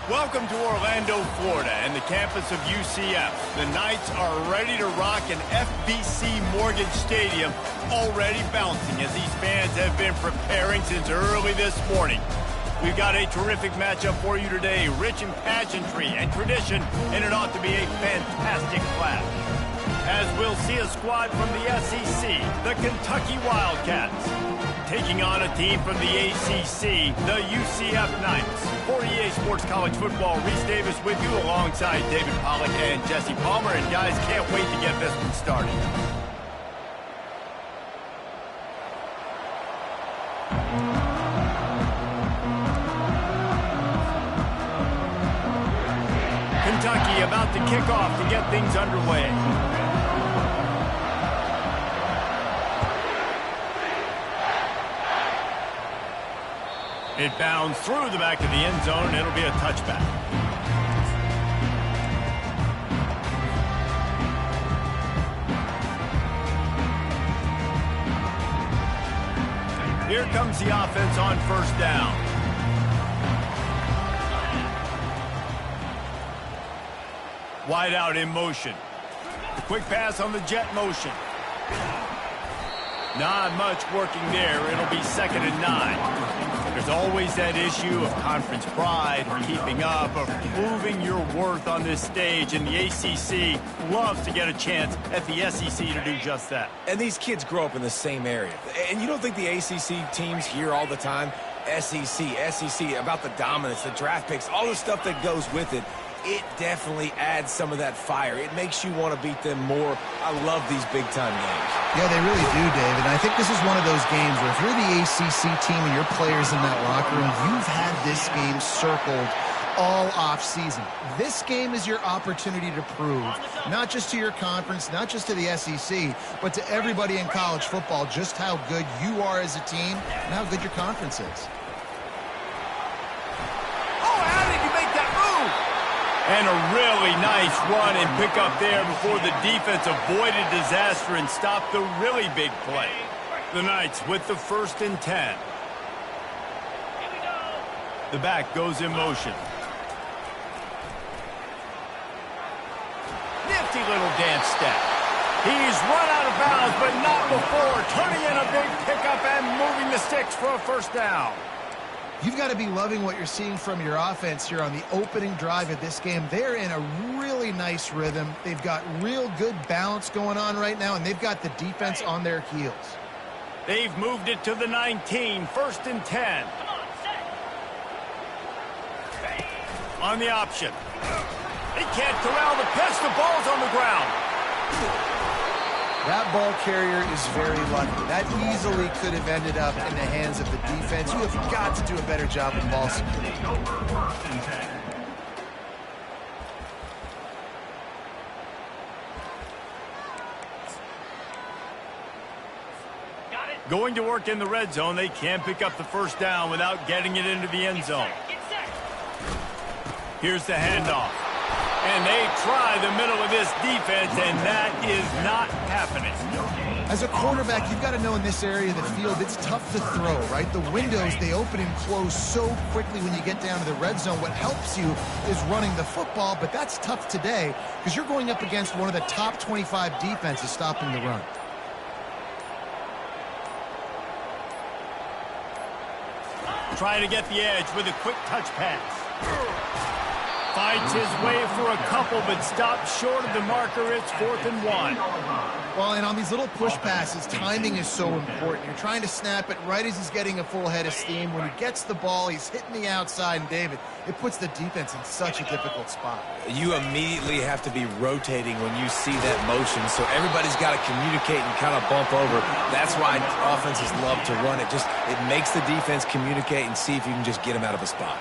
Welcome to Orlando, Florida, and the campus of UCF. The Knights are ready to rock an FBC Mortgage Stadium, already bouncing as these fans have been preparing since early this morning. We've got a terrific matchup for you today, rich in pageantry and tradition, and it ought to be a fantastic clash. As we'll see a squad from the SEC, the Kentucky Wildcats, taking on a team from the ACC, the UCF Knights. For EA Sports College Football, Reese Davis with you alongside David Pollack and Jesse Palmer. And guys, can't wait to get this one started. Kentucky about to kick off to get things underway. It bounds through the back of the end zone, and it'll be a touchback. Here comes the offense on first down. Wide out in motion. The quick pass on the jet motion. Not much working there. It'll be 2nd and 9. There's always that issue of conference pride, of keeping up, of proving your worth on this stage, and the ACC loves to get a chance at the SEC to do just that. And these kids grow up in the same area. And you don't think the ACC teams hear all the time, SEC, about the dominance, the draft picks, all the stuff that goes with it. It definitely adds some of that fire. It makes you want to beat them more. I love these big-time games. Yeah, they really do, David. And I think this is one of those games where if you're the ACC team and your players in that locker room, you've had this game circled all off-season. This game is your opportunity to prove, not just to your conference, not just to the SEC, but to everybody in college football, just how good you are as a team and how good your conference is. And a really nice run and pick up there before the defense avoided disaster and stopped the really big play. The Knights with the 1st and 10. The back goes in motion. Nifty little dance step. He's run out of bounds, but not before. Turning in a big pickup and moving the sticks for a 1st down. You've got to be loving what you're seeing from your offense here on the opening drive of this game. They're in a really nice rhythm. They've got real good balance going on right now, and they've got the defense on their heels. They've moved it to the 19, 1st and 10. On the option. They can't corral the pitch. The ball's on the ground. That ball carrier is very lucky. That easily could have ended up in the hands of the defense. You have got to do a better job of ball security. Going to work in the red zone. They can't pick up the 1st down without getting it into the end zone. Here's the handoff. And they try the middle of this defense, and that is not happening. As a quarterback, you've got to know in this area of the field, it's tough to throw, right? The windows, they open and close so quickly when you get down to the red zone. What helps you is running the football, but that's tough today because you're going up against one of the top 25 defenses stopping the run. Trying to get the edge with a quick touch pass. Fights his way for a couple, but stops short of the marker. It's 4th and 1. Well, and on these little push passes, timing is so important. You're trying to snap it right as he's getting a full head of steam. When he gets the ball, he's hitting the outside, and David, it puts the defense in such a difficult spot. You immediately have to be rotating when you see that motion, so everybody's got to communicate and kind of bump over. That's why offenses love to run it. It makes the defense communicate and see if you can just get them out of a spot.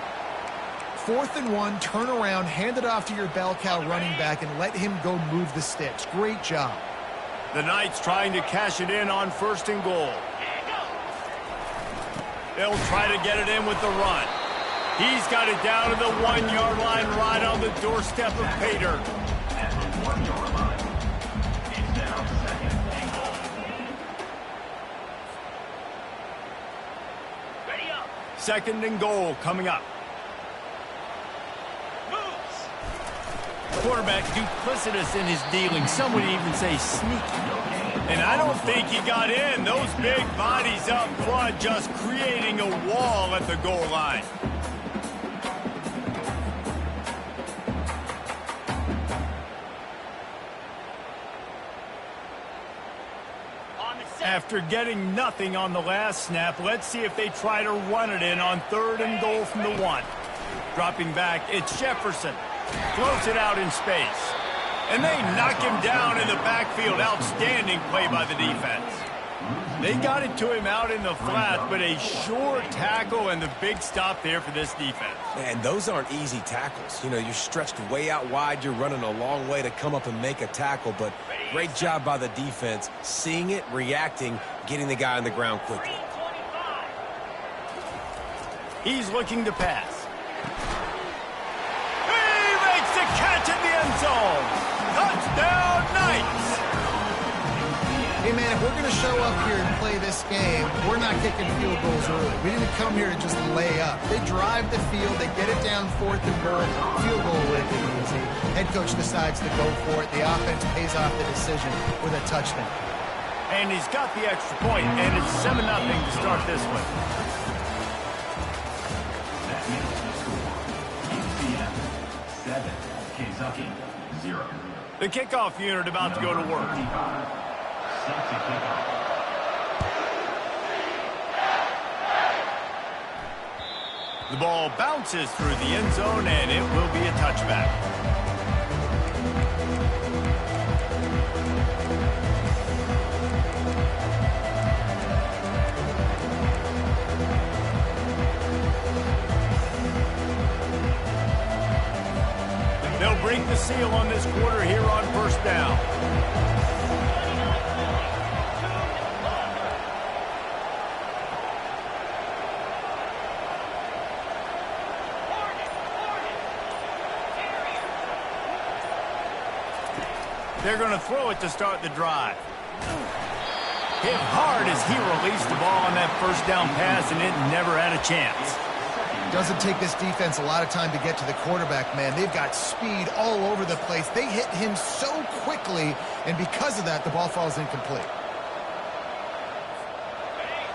4th and 1, turn around, hand it off to your bell cow running back, and let him go move the sticks. Great job. The Knights trying to cash it in on 1st and goal. They'll try to get it in with the run. He's got it down to the 1-yard line right on the doorstep of Pater. 2nd and goal coming up. quarterback duplicitous in his dealing. Some would even say sneaky. And I don't think he got in. Those big bodies up front just creating a wall at the goal line. After getting nothing on the last snap, let's see if they try to run it in on 3rd and goal from the 1. Dropping back, it's Jefferson. Throws it out in space. And they knock him down in the backfield. Outstanding play by the defense. They got it to him out in the flat, but a sure tackle and the big stop there for this defense. Man, those aren't easy tackles. You know, you're stretched way out wide. You're running a long way to come up and make a tackle, but great job by the defense, seeing it, reacting, getting the guy on the ground quickly. He's looking to pass. He makes the catch in the end zone. Touchdown, Knights. Hey, man, if we're going to show up here and play this game, we're not kicking field goals early. We didn't come here to just lay up. They drive the field. They get it down 4th and goal. Field goal would have been easy. Head coach decides to go for it. The offense pays off the decision with a touchdown. And he's got the extra point, and it's 7-0 to start this one. UCF 7, Kentucky 0. The kickoff unit about to go to work. The ball bounces through the end zone, and it will be a touchback. They'll break the seal on this quarter here on 1st down. They're going to throw it to start the drive. Hit hard as he released the ball on that 1st down pass, and it never had a chance. Doesn't take this defense a lot of time to get to the quarterback, man. They've got speed all over the place. They hit him so quickly, and because of that, the ball falls incomplete.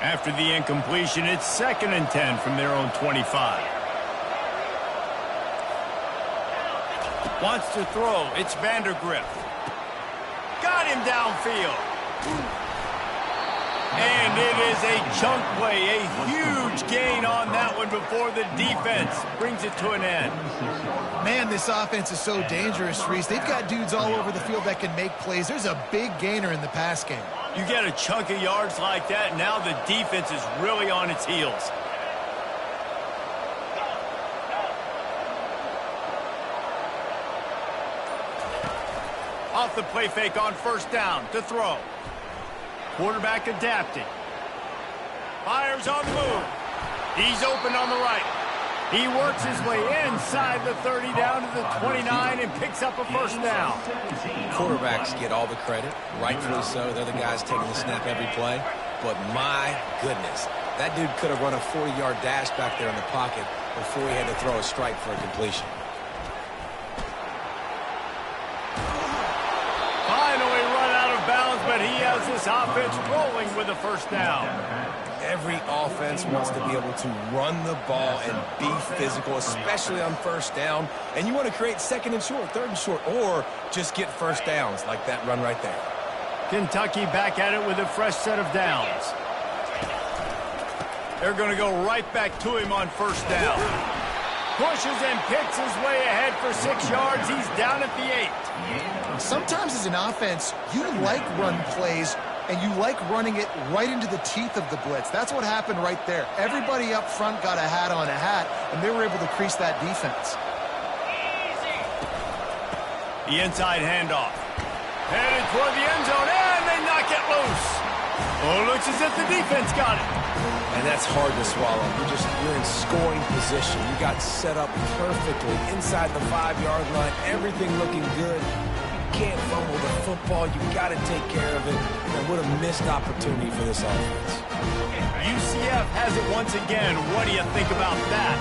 After the incompletion, it's 2nd and 10 from their own 25. Wants to throw. It's Vandergrift. Got him downfield. And it is a chunk play, a huge gain on that one before the defense brings it to an end. Man, this offense is so dangerous, Reese. They've got dudes all over the field that can make plays. There's a big gainer in the pass game. You get a chunk of yards like that, now the defense is really on its heels. Off the play fake on 1st down to throw. Quarterback adapting. Fires on the move. He's open on the right. He works his way inside the 30 down to the 29 and picks up a 1st down. Quarterbacks get all the credit, rightfully so. They're the guys taking the snap every play. But my goodness, that dude could have run a 40-yard dash back there in the pocket before he had to throw a strike for a completion. Finally run out of bounds, but he has this offense rolling with a 1st down. Every offense wants to be able to run the ball and be physical, especially on 1st down. And you want to create 2nd and short, 3rd and short, or just get 1st downs like that run right there. Kentucky back at it with a fresh set of downs. They're going to go right back to him on 1st down. Pushes and picks his way ahead for 6 yards. He's down at the 8. Sometimes as an offense, you like run plays, and you like running it right into the teeth of the blitz. That's what happened right there. Everybody up front got a hat on a hat, and they were able to crease that defense. The inside handoff. Headed toward the end zone, and they knock it loose. Oh, looks as if the defense got it. And that's hard to swallow. You're in scoring position. You got set up perfectly inside the 5-yard line. Everything looking good. You can't fumble the football. You got to take care of it. And what a missed opportunity for this offense. UCF has it once again. What do you think about that?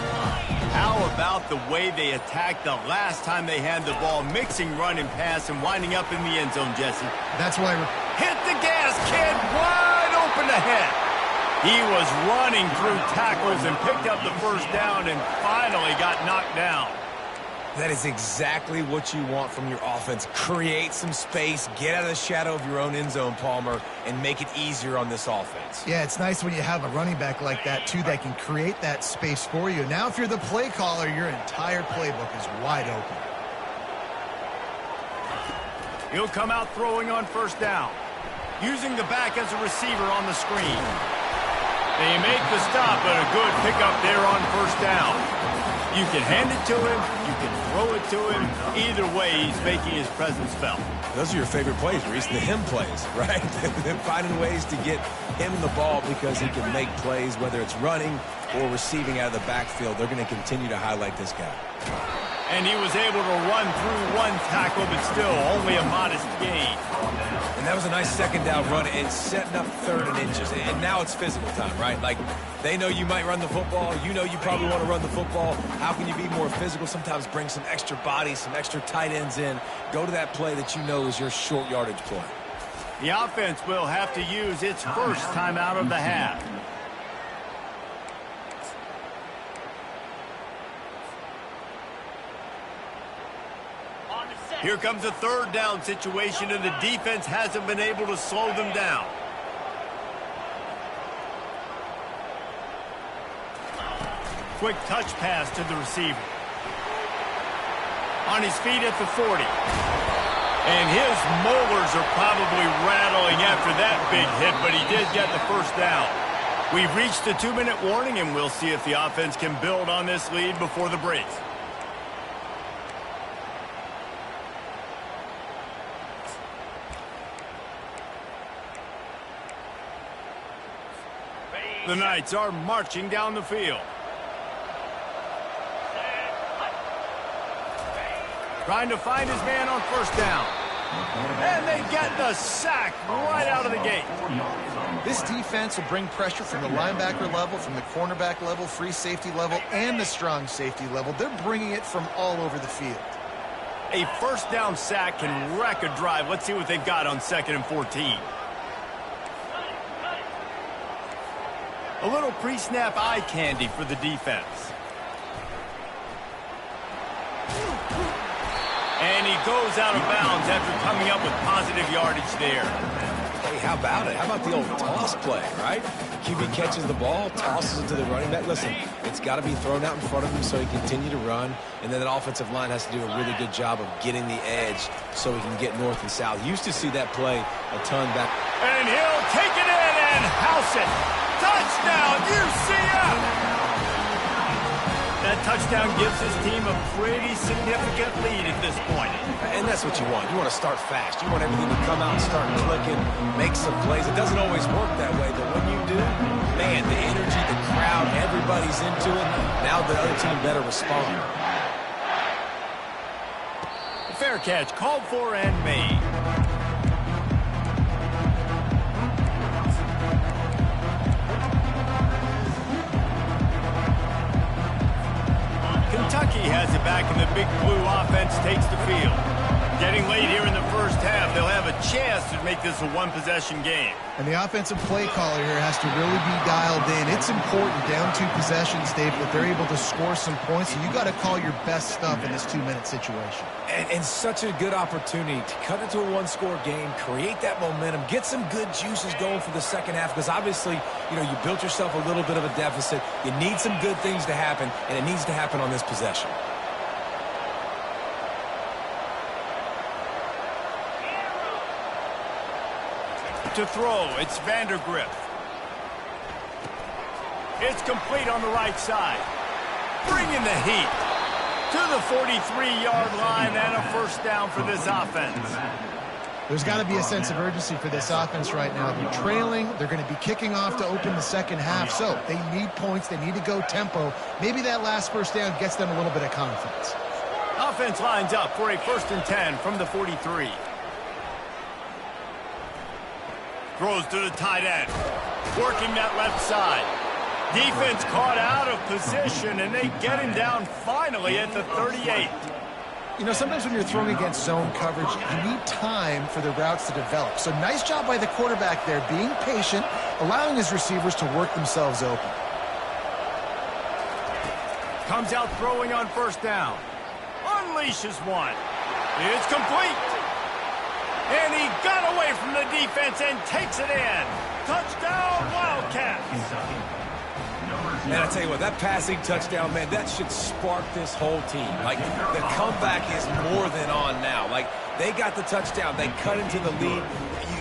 How about the way they attacked the last time they had the ball, mixing run and pass and winding up in the end zone, Jesse? That's why hit the gas, kid, wide open ahead. He was running through tackles and picked up the first down and finally got knocked down. That is exactly what you want from your offense. Create some space, get out of the shadow of your own end zone, Palmer, and make it easier on this offense. Yeah, it's nice when you have a running back like that, too, that can create that space for you. Now, if you're the play caller, your entire playbook is wide open. He'll come out throwing on first down, using the back as a receiver on the screen. They make the stop, but a good pickup there on first down. You can hand it to him, you can throw it to him. Either way, he's making his presence felt. Those are your favorite plays, Reese, the him plays, right? Finding ways to get him the ball because he can make plays, whether it's running or receiving out of the backfield. They're going to continue to highlight this guy. And he was able to run through one tackle, but still only a modest gain. And that was a nice second down run and setting up 3rd and inches. And now it's physical time, right? Like, they know you might run the football. You know you probably want to run the football. How can you be more physical? Sometimes bring some extra bodies, some extra tight ends in. Go to that play that you know is your short yardage play. The offense will have to use its first timeout of the half. Here comes a 3rd down situation, and the defense hasn't been able to slow them down. Quick touch pass to the receiver. On his feet at the 40. And his molars are probably rattling after that big hit, but he did get the first down. We've reached the 2-minute warning, and we'll see if the offense can build on this lead before the break. The Knights are marching down the field. Trying to find his man on first down. And they get the sack right out of the gate. This defense will bring pressure from the linebacker level, from the cornerback level, free safety level, and the strong safety level. They're bringing it from all over the field. A first down sack can wreck a drive. Let's see what they've got on 2nd and 14. A little pre-snap eye candy for the defense. And he goes out of bounds after coming up with positive yardage there. Hey, how about it? How about the old toss play, right? QB catches the ball, tosses it to the running back. Listen, it's got to be thrown out in front of him so he can continue to run. And then that offensive line has to do a really good job of getting the edge so he can get north and south. Used to see that play a ton back. And he'll take it in and house it. Touchdown, UCF! That touchdown gives his team a pretty significant lead at this point. And that's what you want. You want to start fast. You want everything to come out and start clicking, make some plays. It doesn't always work that way, but when you do, man, the energy, the crowd, everybody's into it. Now the other team better respond. Fair catch, called for and made. Kentucky has it back, and the Big Blue offense takes the field. Getting late here in the first half, they'll have a chance to make this a one-possession game. And the offensive play caller here has to really be dialed in. It's important, down 2 possessions, Dave, that they're able to score some points, and you got to call your best stuff in this 2-minute situation. And such a good opportunity to cut into a 1-score game, create that momentum, get some good juices going for the second half, because obviously, you know, you built yourself a little bit of a deficit. You need some good things to happen, and it needs to happen on this possession. To throw, it's Vandergrift. It's complete on the right side. Bringing the heat to the 43-yard line, and a first down for this offense. There's got to be a sense of urgency for this offense right now. They're trailing. They're going to be kicking off to open the second half, so they need points. They need to go tempo. Maybe that last first down gets them a little bit of confidence. Offense lines up for a 1st and 10 from the 43. Throws to the tight end. Working that left side. Defense caught out of position, and they get him down finally at the 38. You know, sometimes when you're throwing against zone coverage, you need time for the routes to develop. So nice job by the quarterback there, being patient, allowing his receivers to work themselves open. Comes out throwing on first down. Unleashes one. It's complete. And he got away from the defense and takes it in. Touchdown, Wildcats. Man, I tell you what, that passing touchdown, man, that should spark this whole team. Like, the comeback is more than on now. Like, they got the touchdown. They cut into the lead.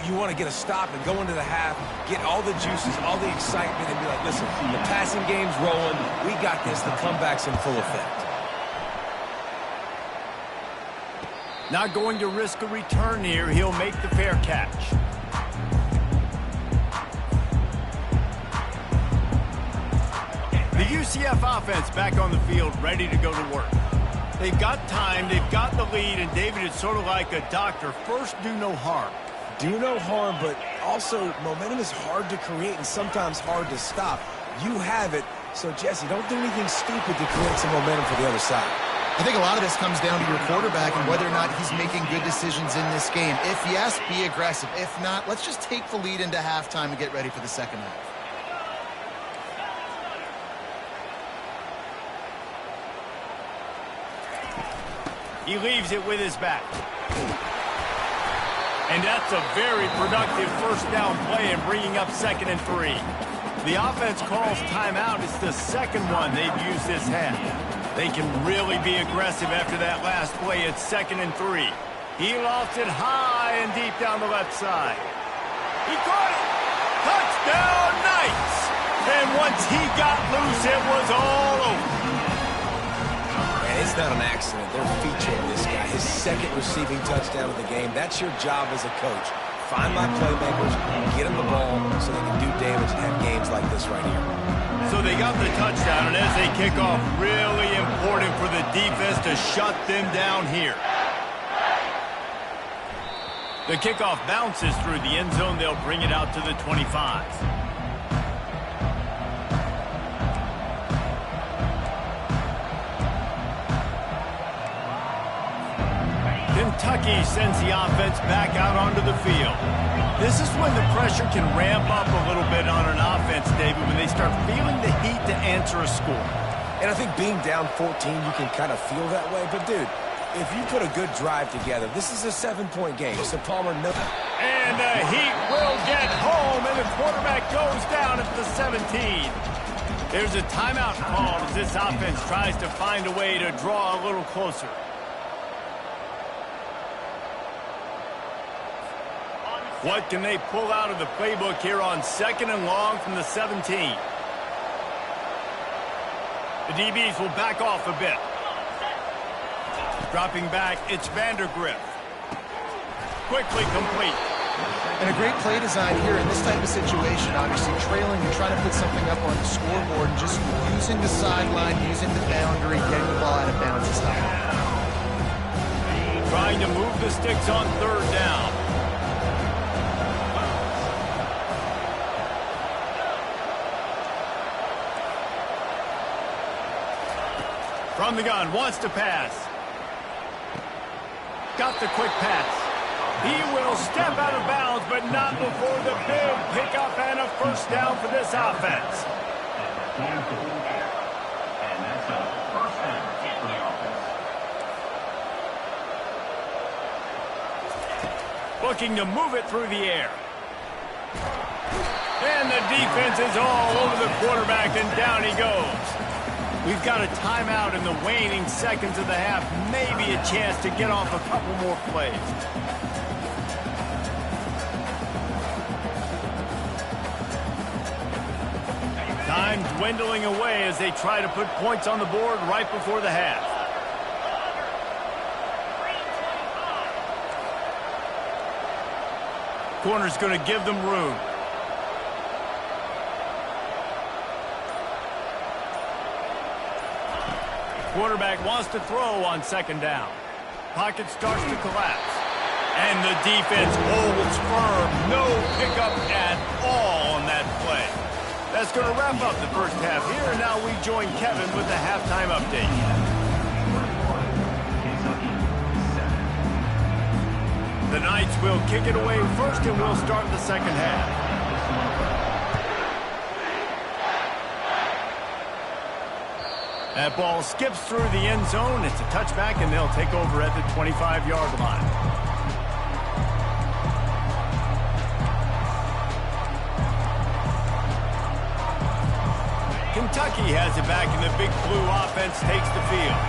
You want to get a stop and go into the half, get all the juices, all the excitement, and be like, listen, the passing game's rolling. We got this. The comeback's in full effect. Not going to risk a return here. He'll make the fair catch. The UCF offense back on the field, ready to go to work. They've got time, they've got the lead, and David, it's sort of like a doctor. First, do no harm. Do no harm, but also momentum is hard to create and sometimes hard to stop. You have it, so Jesse, don't do anything stupid to create some momentum for the other side. I think a lot of this comes down to your quarterback and whether or not he's making good decisions in this game. If yes, be aggressive. If not, let's just take the lead into halftime and get ready for the second half. He leaves it with his back. And that's a very productive first down play and bringing up 2nd and 3. The offense calls timeout. It's the second one they've used this half. They can really be aggressive after that last play. It's 2nd and 3. He lost it high and deep down the left side. He caught it. Touchdown, Knights. And once he got loose, it was all over. It's not an accident. They're featuring this guy. His 2nd receiving touchdown of the game. That's your job as a coach. Find my playmakers, get them the ball so they can do damage and have games like this right here. So they got the touchdown, and as they kick off, really important for the defense to shut them down here. The kickoff bounces through the end zone. They'll bring it out to the 25. Kentucky sends the offense back out onto the field. This is when the pressure can ramp up a little bit on an offense, David, when they start feeling the heat to answer a score. And I think being down 14, you can kind of feel that way. But, dude, if you put a good drive together, this is a 7-point game. So Palmer, no. And the Heat will get home, and the quarterback goes down at the 17. There's a timeout called as this offense tries to find a way to draw a little closer. What can they pull out of the playbook here on 2nd and long from the 17? The DBs will back off a bit. Dropping back, it's Vandergriff. Quickly complete. And a great play design here in this type of situation, obviously trailing and trying to put something up on the scoreboard and just using the sideline, using the boundary, getting the ball out of bounds is how. Trying to move the sticks on 3rd down. From the gun, wants to pass. Got the quick pass. He will step out of bounds, but not before the big pickup and a first down for this offense. And that's a first down for the offense. Looking to move it through the air. And the defense is all over the quarterback, and down he goes. We've got a timeout in the waning seconds of the half. Maybe a chance to get off a couple more plays. Time dwindling away as they try to put points on the board right before the half. Corner's going to give them room. Quarterback wants to throw on 2nd down. Pocket starts to collapse. And the defense holds firm. No pickup at all on that play. That's going to wrap up the first half here, and now we join Kevin with the halftime update. The Knights will kick it away first, and we'll start the second half. That ball skips through the end zone. It's a touchback, and they'll take over at the 25-yard line. Kentucky has it back, and the Big Blue offense takes the field.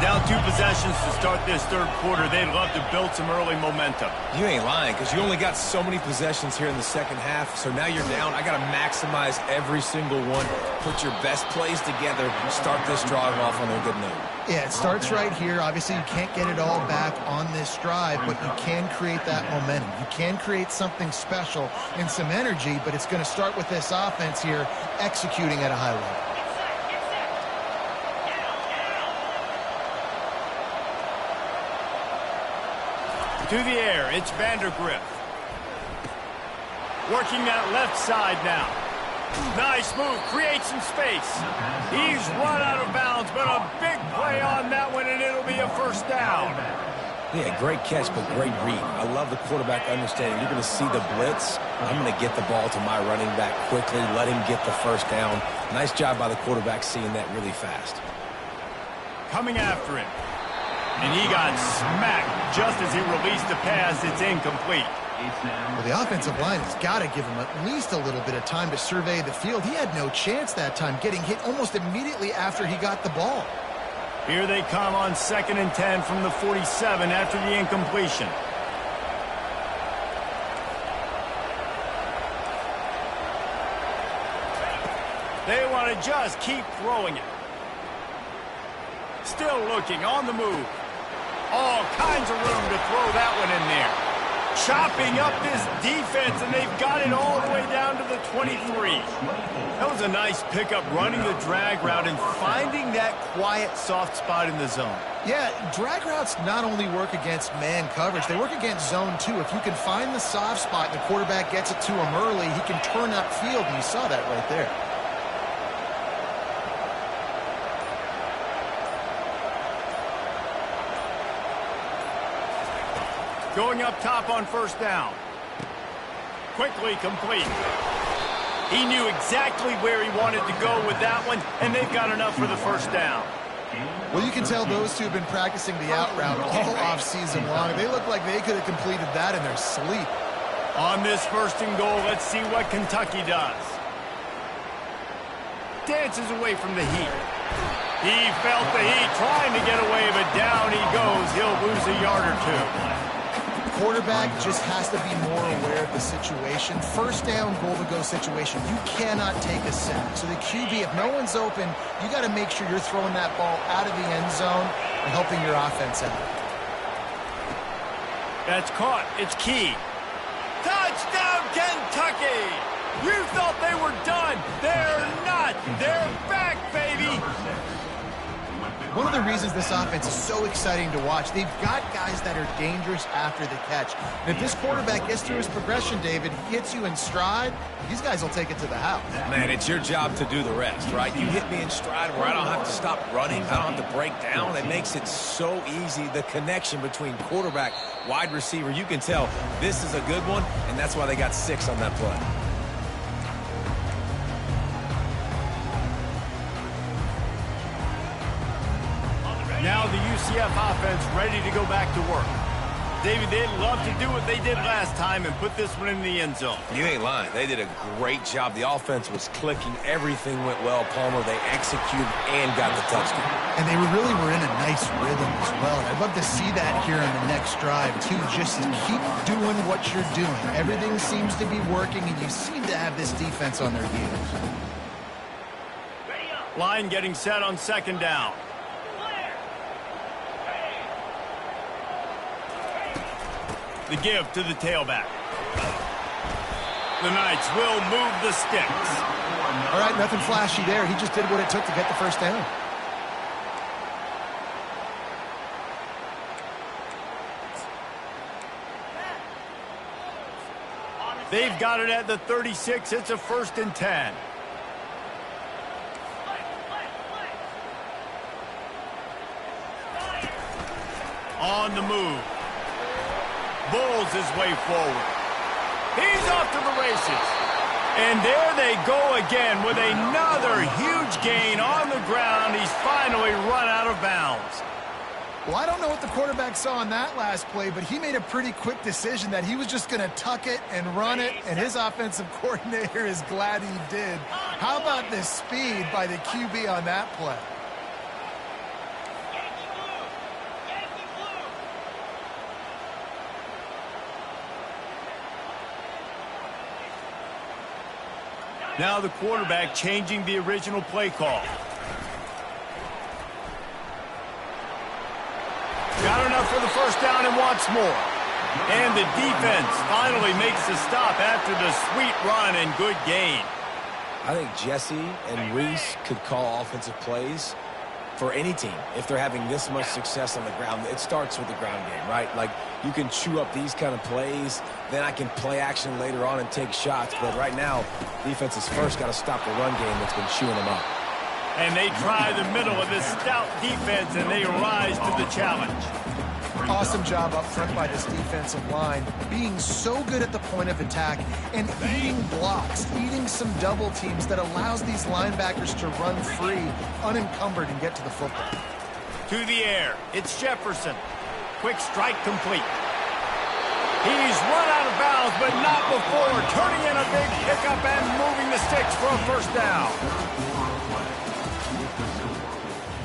Down 2 possessions to start this third quarter. They'd love to build some early momentum. You ain't lying, because you only got so many possessions here in the second half, so now you're down. I got to maximize every single one, put your best plays together, and start this drive off on a good note. Yeah, it starts right here. Obviously, you can't get it all back on this drive, but you can create that momentum. You can create something special and some energy, but it's going to start with this offense here executing at a high level. To the air, it's Vandergrift. Working that left side now. Nice move, creates some space. He's run out of bounds, but a big play on that one, and it'll be a first down. Yeah, great catch, but great read. I love the quarterback understanding. You're going to see the blitz. I'm going to get the ball to my running back quickly, let him get the first down. Nice job by the quarterback seeing that really fast. Coming after him. And he got smacked just as he released the pass. It's incomplete. Well, the offensive line has got to give him at least a little bit of time to survey the field. He had no chance that time, getting hit almost immediately after he got the ball. Here they come on 2nd and 10 from the 47 after the incompletion. They want to just keep throwing it. Still looking on the move. All kinds of room to throw that one in there. Chopping up this defense, and they've got it all the way down to the 23. That was a nice pickup, running the drag route and finding that quiet, soft spot in the zone. Yeah, drag routes not only work against man coverage, they work against zone too. If you can find the soft spot and the quarterback gets it to him early, he can turn upfield, and you saw that right there. Going up top on first down. Quickly complete. He knew exactly where he wanted to go with that one, and they've got enough for the first down. Well, you can tell those two have been practicing the out route all offseason long. They look like they could have completed that in their sleep. On this 1st and goal, let's see what Kentucky does. Dances away from the heat. He felt the heat, trying to get away, but down he goes. He'll lose a yard or 2. Quarterback just has to be more aware of the situation. First down, goal to go situation. You cannot take a sack. So the QB, if no one's open, you got to make sure you're throwing that ball out of the end zone and helping your offense out. That's caught. It's key. Touchdown, Kentucky! You thought they were done. They're not. They're back, baby. One of the reasons this offense is so exciting to watch, they've got guys that are dangerous after the catch. And if this quarterback gets through his progression, David, he hits you in stride, these guys will take it to the house. Man, it's your job to do the rest, right? You hit me in stride where I don't have to stop running, I don't have to break down. It makes it so easy, the connection between quarterback, wide receiver. You can tell this is a good one, and that's why they got 6 on that play. Now the UCF offense ready to go back to work. David, they'd love to do what they did last time and put this one in the end zone. You ain't lying. They did a great job. The offense was clicking. Everything went well, Palmer. They executed and got the touchdown. And they really were in a nice rhythm as well. I'd love to see that here in the next drive, too. Just keep doing what you're doing. Everything seems to be working, and you seem to have this defense on their heels. Line getting set on 2nd down. The give to the tailback. The Knights will move the sticks. All right, nothing flashy there. He just did what it took to get the first down. They've got it at the 36. It's a 1st and 10. On the move. Bulls his way forward. He's off to the races. And there they go again with another huge gain on the ground. He's finally run out of bounds. Well, I don't know what the quarterback saw on that last play, but he made a pretty quick decision that he was just going to tuck it and run it, and his offensive coordinator is glad he did. How about the speed by the QB on that play? Now the quarterback changing the original play call. Got enough for the first down and wants more. And the defense finally makes the stop after the sweet run and good gain. I think Jesse and Reese could call offensive plays for any team if they're having this much success on the ground. It starts with the ground game, right? Like, you can chew up these kind of plays, then I can play action later on and take shots. But right now, defense has first got to stop the run game that's been chewing them up. And they try the middle of this stout defense, and they rise to the challenge. Awesome job up front by this defensive line, being so good at the point of attack and eating blocks, eating some double teams that allows these linebackers to run free, unencumbered, and get to the football. To the air, it's Jefferson. Quick strike complete. He's run out of bounds, but not before turning in a big pickup and moving the sticks for a first down.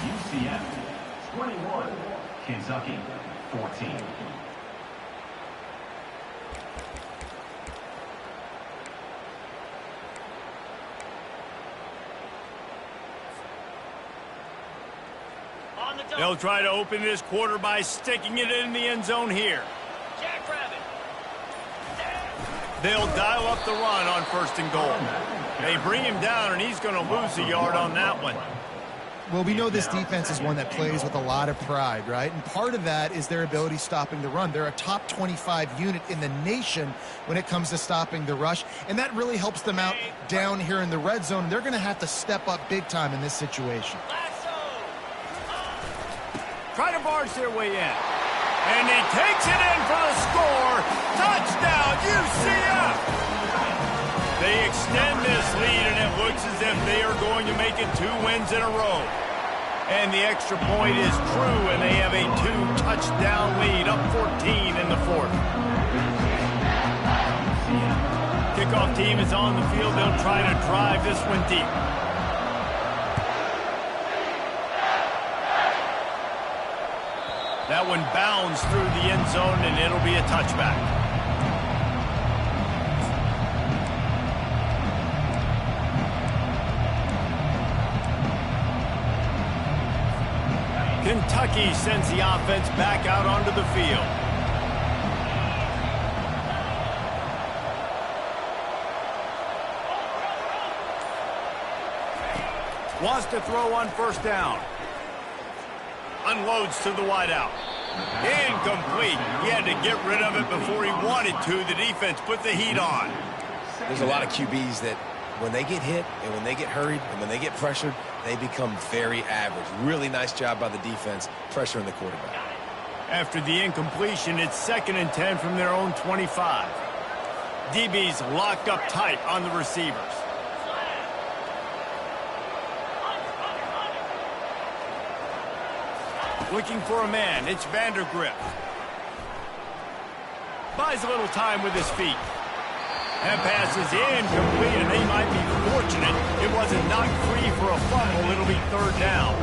UCF 21, Kentucky 14. They'll try to open this quarter by sticking it in the end zone here. They'll dial up the run on first and goal. They bring him down, and he's going to lose a yard on that one. Well, we know this defense is one that plays with a lot of pride, right? And part of that is their ability stopping the run. They're a top 25 unit in the nation when it comes to stopping the rush, and that really helps them out down here in the red zone. They're going to have to step up big time in this situation. Try to barge their way in. And he takes it in for the score. Touchdown, UCF! They extend this lead, and it looks as if they are going to make it 2 wins in a row. And the extra point is true, and they have a 2-touchdown lead, up 14 in the fourth. Kickoff team is on the field. They'll try to drive this one deep. That one bounds through the end zone, and it'll be a touchback. Kentucky sends the offense back out onto the field. Wants to throw on first down. Unloads to the wideout. Incomplete. He had to get rid of it before he wanted to. The defense put the heat on. There's a lot of QBs that when they get hit and when they get hurried and when they get pressured, they become very average. Really nice job by the defense pressuring the quarterback. After the incompletion, it's 2nd and 10 from their own 25. DB's locked up tight on the receivers. Looking for a man, it's Vandergrift. Buys a little time with his feet. That pass is incomplete, and they might be fortunate it wasn't knocked free for a fumble. It'll be 3rd down.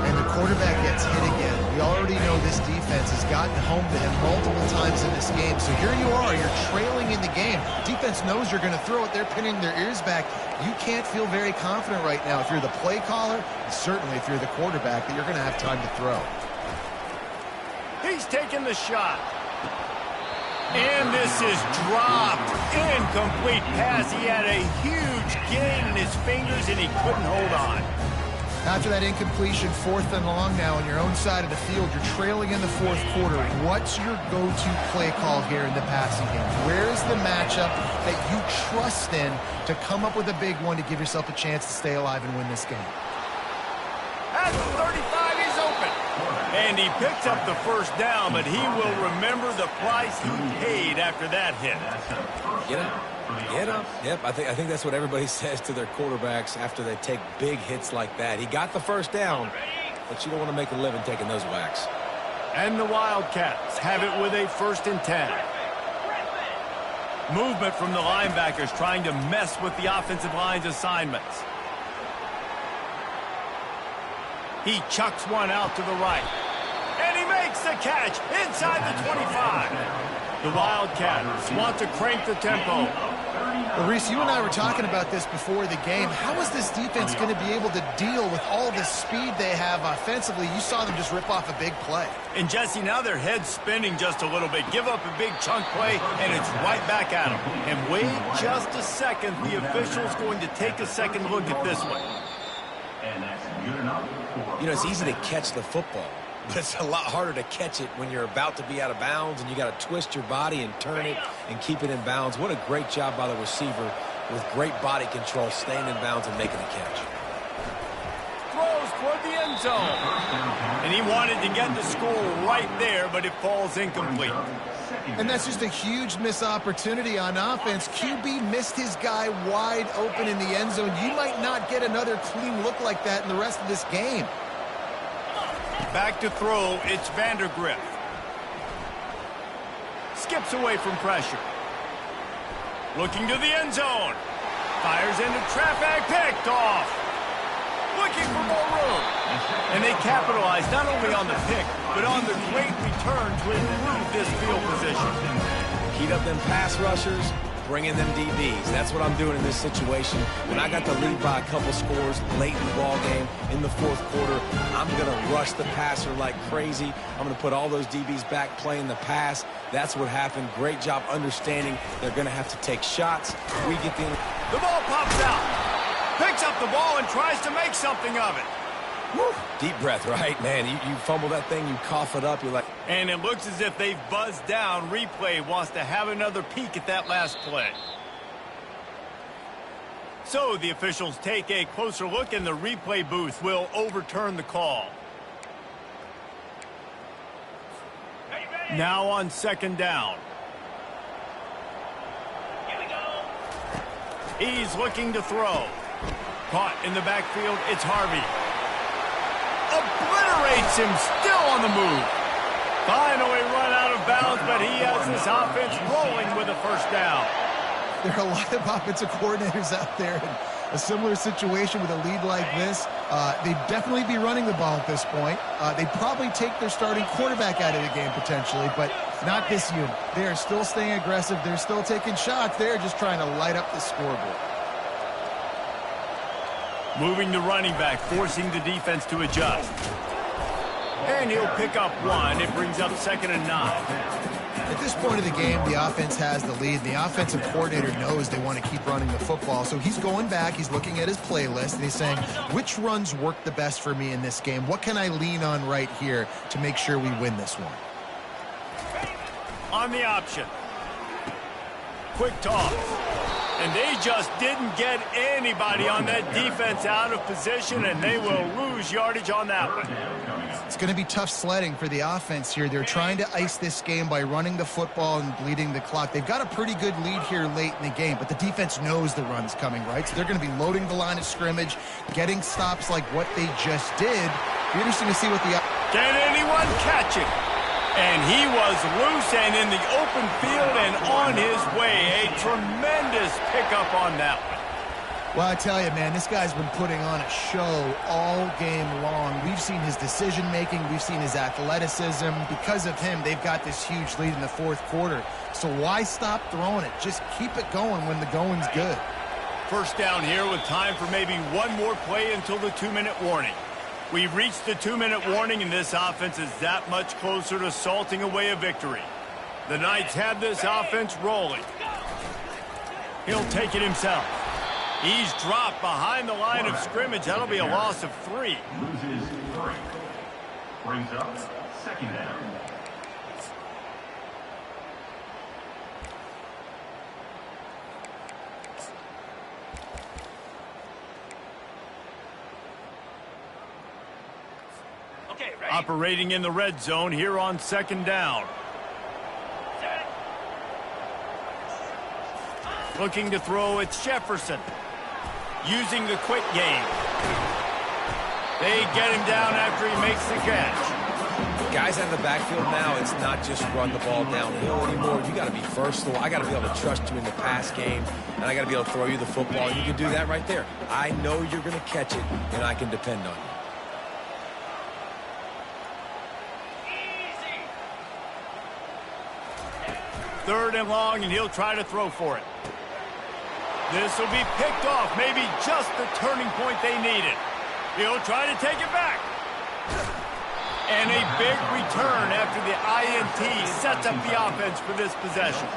And the quarterback gets hit again. We already know this defense has gotten home to him multiple times in this game. So here you are, you're trailing in the game. Defense knows you're going to throw it. They're pinning their ears back. You can't feel very confident right now if you're the play caller, and certainly if you're the quarterback, that you're going to have time to throw. He's taking the shot. And this is dropped. Incomplete pass. He had a huge gain in his fingers, and he couldn't hold on. After that incompletion, 4th and long now on your own side of the field, you're trailing in the 4th quarter. What's your go-to play call here in the passing game? Where's the matchup that you trust in to come up with a big one to give yourself a chance to stay alive and win this game? At the 35, he's open. And he picks up the first down, but he will remember the price he paid after that hit. Get up. Get up. Yep, I think that's what everybody says to their quarterbacks after they take big hits like that. He got the first down, but you don't want to make a living taking those whacks. And the Wildcats have it with a 1st and 10. Movement from the linebackers trying to mess with the offensive line's assignments. He chucks one out to the right. And he makes the catch inside the 25. The Wildcats want to crank the tempo. Well, Reese, you and I were talking about this before the game. How is this defense going to be able to deal with all the speed they have offensively? You saw them just rip off a big play. And, Jesse, now their head's spinning just a little bit. Give up a big chunk play, and it's right back at them. And wait just a second. The official's going to take a second look at this one. And that's good enough. You know, it's easy to catch the football, but it's a lot harder to catch it when you're about to be out of bounds and you got to twist your body and turn it and keep it in bounds. What a great job by the receiver with great body control, staying in bounds and making the catch. Throws toward the end zone. And he wanted to get the score right there, but it falls incomplete. And that's just a huge missed opportunity on offense. QB missed his guy wide open in the end zone. You might not get another clean look like that in the rest of this game. Back to throw, it's Vandergrift. Skips away from pressure. Looking to the end zone. Fires into traffic, picked off. Looking for more room. And they capitalize not only on the pick, but on the great return to improve this field position. Heat up them pass rushers, bring in them DBs. That's what I'm doing in this situation. When I got the lead by a couple scores late in the ball game, in the 4th quarter, I'm going to rush the passer like crazy. I'm going to put all those DBs back playing the pass. That's what happened. Great job understanding they're going to have to take shots. We get the ball pops out. Picks up the ball and tries to make something of it. Woo. Deep breath, right? Man, you fumble that thing, you cough it up, you're like... And it looks as if they've buzzed down. Replay wants to have another peek at that last play. So the officials take a closer look, and the replay booth will overturn the call. Now on 2nd down. Here we go. He's looking to throw. Caught in the backfield, it's Harvey. Obliterates him, still on the move. Finally run out of bounds, but he has this offense rolling with a 1st down. There are a lot of offensive coordinators out there in a similar situation with a lead like this. They'd definitely be running the ball at this point. They'd probably take their starting quarterback out of the game potentially, but not this unit. They are still staying aggressive. They're still taking shots. They're just trying to light up the scoreboard. Moving the running back, forcing the defense to adjust. And he'll pick up 1. It brings up 2nd and 9. At this point of the game, the offense has the lead. The offensive coordinator knows they want to keep running the football. So he's going back, he's looking at his playlist, and he's saying, which runs work the best for me in this game? What can I lean on right here to make sure we win this one? On the option. Quick toss. And they just didn't get anybody on that defense out of position, and they will lose yardage on that one. It's going to be tough sledding for the offense here. They're trying to ice this game by running the football and bleeding the clock. They've got a pretty good lead here late in the game, but the defense knows the run's coming, right? So they're going to be loading the line of scrimmage, getting stops like what they just did. Be interesting to see what the... Can anyone catch it? And he was loose and in the open field and on his way. A tremendous pickup on that one. Well, I tell you, man, this guy's been putting on a show all game long. We've seen his decision-making. We've seen his athleticism. Because of him, they've got this huge lead in the 4th quarter. So why stop throwing it? Just keep it going when the going's good. 1st down here with time for maybe one more play until the 2-minute warning. We've reached the 2-minute warning, and this offense is that much closer to salting away a victory. The Knights have this offense rolling. He'll take it himself. He's dropped behind the line of scrimmage. That'll be a loss of 3. Loses 3. Brings up 2nd down. Operating in the red zone here on second down. Looking to throw, it's Jefferson. Using the quick game. They get him down after he makes the catch. Guys out of the backfield now, it's not just run the ball downhill anymore. You got to be versatile. I got to be able to trust you in the pass game, and I got to be able to throw you the football. You can do that right there. I know you're going to catch it, and I can depend on you. Third and long, and he'll try to throw for it. This will be picked off. Maybe just the turning point they needed. He'll try to take it back. And a big return after the INT sets up the offense for this possession.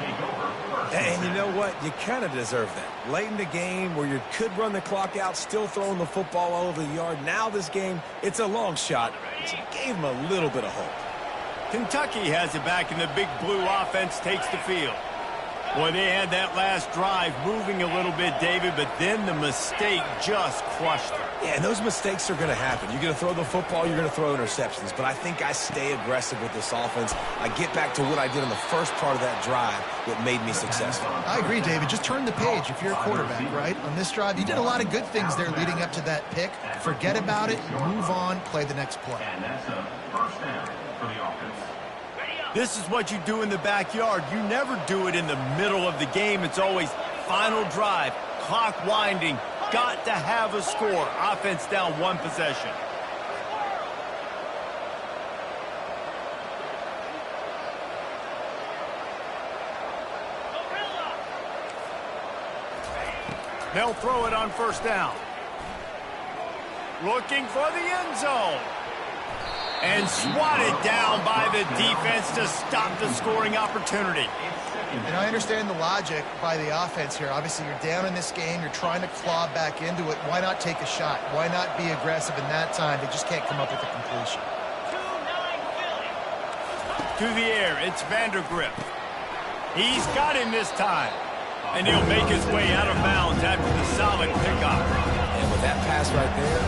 And you know what? You kind of deserve that. Late in the game where you could run the clock out, still throwing the football all over the yard. Now this game, it's a long shot. But you gave him a little bit of hope. Kentucky has it back, and the big blue offense takes the field. Boy, they had that last drive moving a little bit, David, but then the mistake just crushed them. Yeah, and those mistakes are going to happen. You're going to throw the football, you're going to throw interceptions. But I think I stay aggressive with this offense. I get back to what I did in the first part of that drive that made me successful. I agree, David. Just turn the page if you're a quarterback, right? On this drive, you did a lot of good things there leading up to that pick. Forget about it, move on, play the next play. And that's a first down for the offense. This is what you do in the backyard. You never do it in the middle of the game. It's always final drive, clock winding, got to have a score. Offense down one possession. They'll throw it on first down. Looking for the end zone. And swatted down by the defense to stop the scoring opportunity. And I understand the logic by the offense here. Obviously, you're down in this game. You're trying to claw back into it. Why not take a shot? Why not be aggressive in that time? They just can't come up with a completion. To the air, it's Vandergrift. He's got him this time. And he'll make his way out of bounds after the solid pickup. And with that pass right there,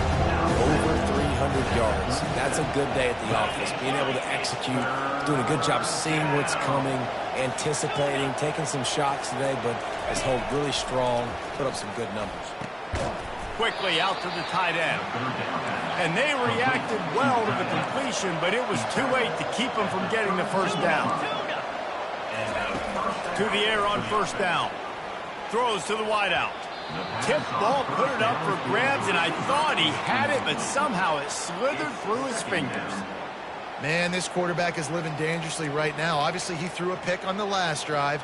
over 300 yards. That's a good day at the office. Being able to execute, doing a good job seeing what's coming, anticipating, taking some shots today, but has held really strong, put up some good numbers. Quickly out to the tight end. And they reacted well to the completion, but it was too late to keep them from getting the first down. To the air on first down. Throws to the wideout. Tip ball, put it up for grabs, and I thought he had it, but somehow it slithered through his fingers. Man, this quarterback is living dangerously right now. Obviously, he threw a pick on the last drive.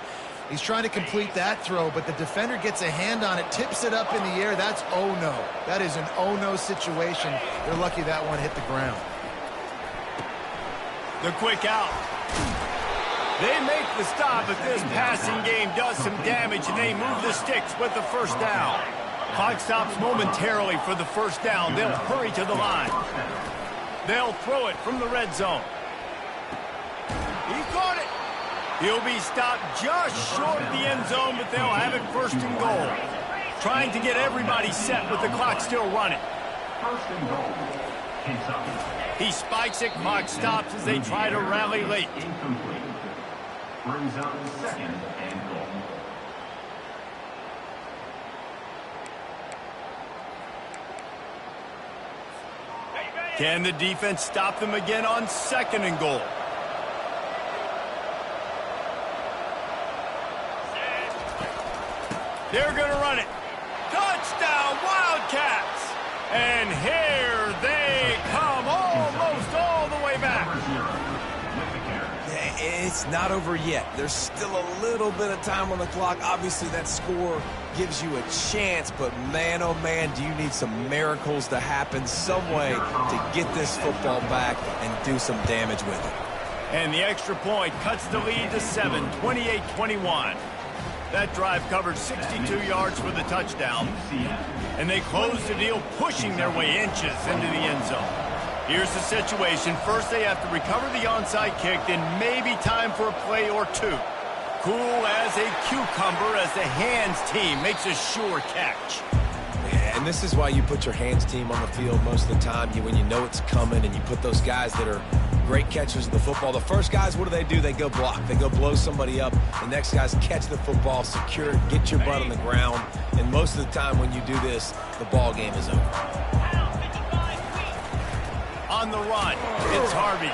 He's trying to complete that throw, but the defender gets a hand on it, tips it up in the air. That's oh-no. That is an oh-no situation. They're lucky that one hit the ground. The quick out. They make the stop, but this passing game does some damage, and they move the sticks with the first down. Clock stops momentarily for the first down. They'll hurry to the line. They'll throw it from the red zone. He caught it. He'll be stopped just short of the end zone, but they'll have it first and goal. Trying to get everybody set with the clock still running. First and goal. Kentucky. He spikes it. Clock stops as they try to rally late. Incomplete. Brings up second and goal. Can the defense stop them again on second and goal? They're going to run it. Touchdown, Wildcats! And here they come, almost all the way back. It's not over yet. There's still a little bit of time on the clock. Obviously, that score gives you a chance, but man, oh man, do you need some miracles to happen some way to get this football back and do some damage with it. And the extra point cuts the lead to 7, 28-21. That drive covered 62 yards for the touchdown. And they closed the deal, pushing their way inches into the end zone. Here's the situation. First, they have to recover the onside kick, then maybe time for a play or two. Cool as a cucumber as the hands team makes a sure catch. Yeah, And this is why you put your hands team on the field most of the time, when you know it's coming, and you put those guys that are great catchers of the football. The first guys, what do? They go block. They go blow somebody up. The next guys catch the football, secure it, get your butt on the ground. And most of the time when you do this, the ball game is over. On the run, it's Harvey.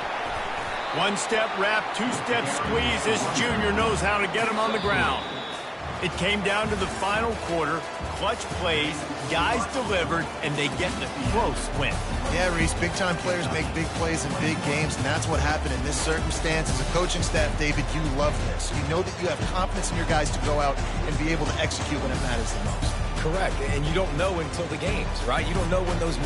One-step wrap, two-step squeeze. This junior knows how to get him on the ground. It came down to the final quarter. Clutch plays, guys delivered, and they get the close win. Yeah, Reese, big-time players make big plays in big games, and that's what happened in this circumstance. As a coaching staff, David, you love this. You know that you have confidence in your guys to go out and be able to execute when it matters the most. Correct, and you don't know until the games, right? You don't know when those